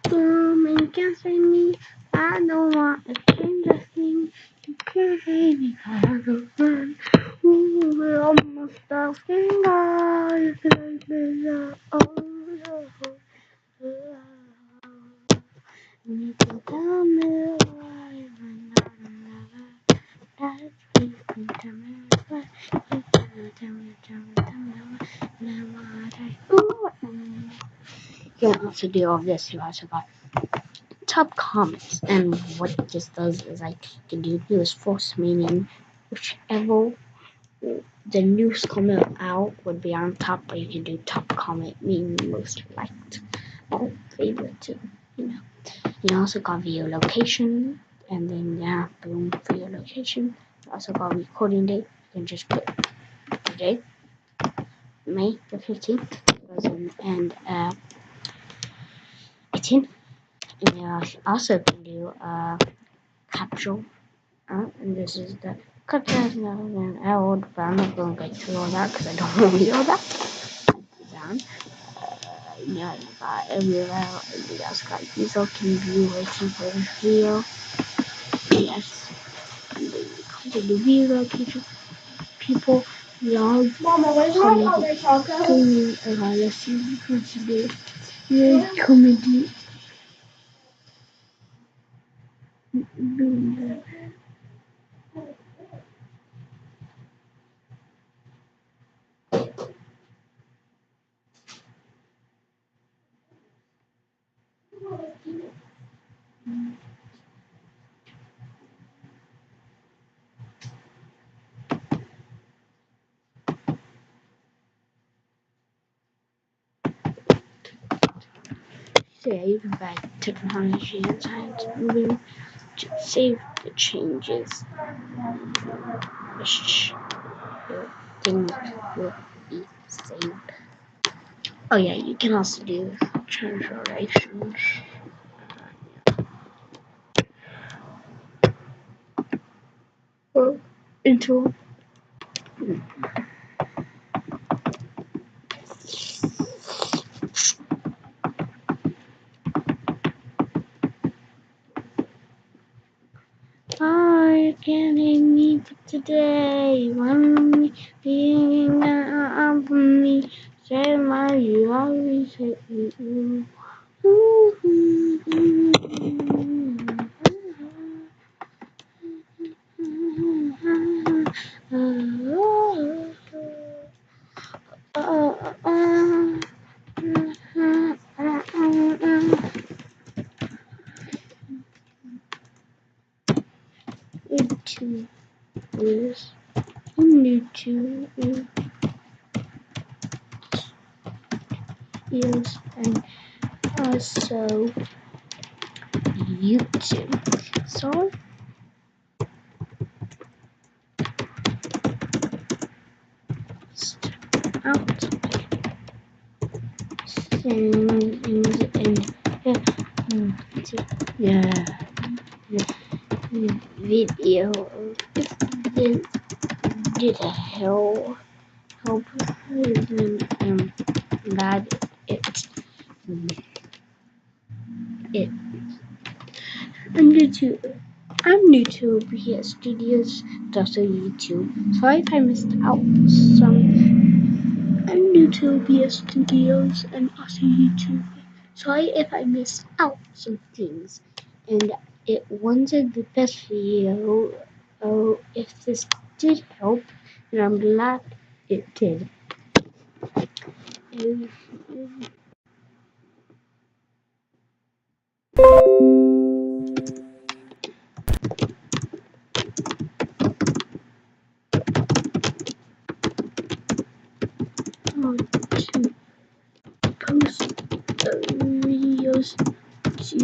Boom and can't say me. I don't want a stranger thing. You can't say me. I don't run. Ooh, we're almost out. You can you can tell me why I'm not another. That's me. Tell me why. You can also do all this. You also got top comments, and what this does is like you can do news false meaning, whichever the news comment out would be on top, but you can do top comment meaning most liked or favorite too. You also got video location, and then boom, video location. You also got recording date. You can just put the date, May the 15th, 2018. And you also can do capsule, and this is the cut has never been out, but I'm not going to go through all that because I don't want to read all that. Down. You got everywhere. You guys got user can view waiting for this video. Yes. And then you come to the view location. People log. Mama, where's my other chocolate? Let's see what you do. Yeah, comedy. So yeah, you can buy technology and science moving to save the changes. Which thing will be saved. Oh yeah, you can also do translations. Or into I can't hate me for today. Want me being up for me. Say my you always hate you. YouTube is YouTube is and also YouTube. So out and video did help then that it I'm new to OBS Studios, but also YouTube. Sorry if I missed out some. I'm new to OBS Studios and also YouTube. Sorry if I missed out some things. And it wasn't the best video. Oh, if this did help, and I'm glad it did. To post videos to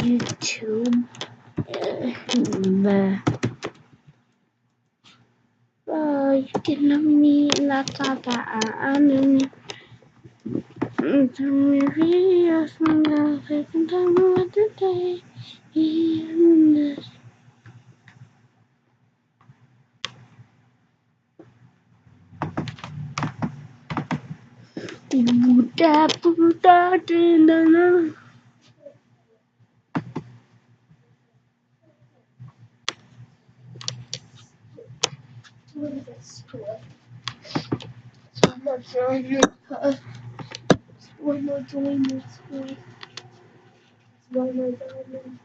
YouTube. You can love me laptop and tell me videos from the second time of the day. One more join this school. One more diamond.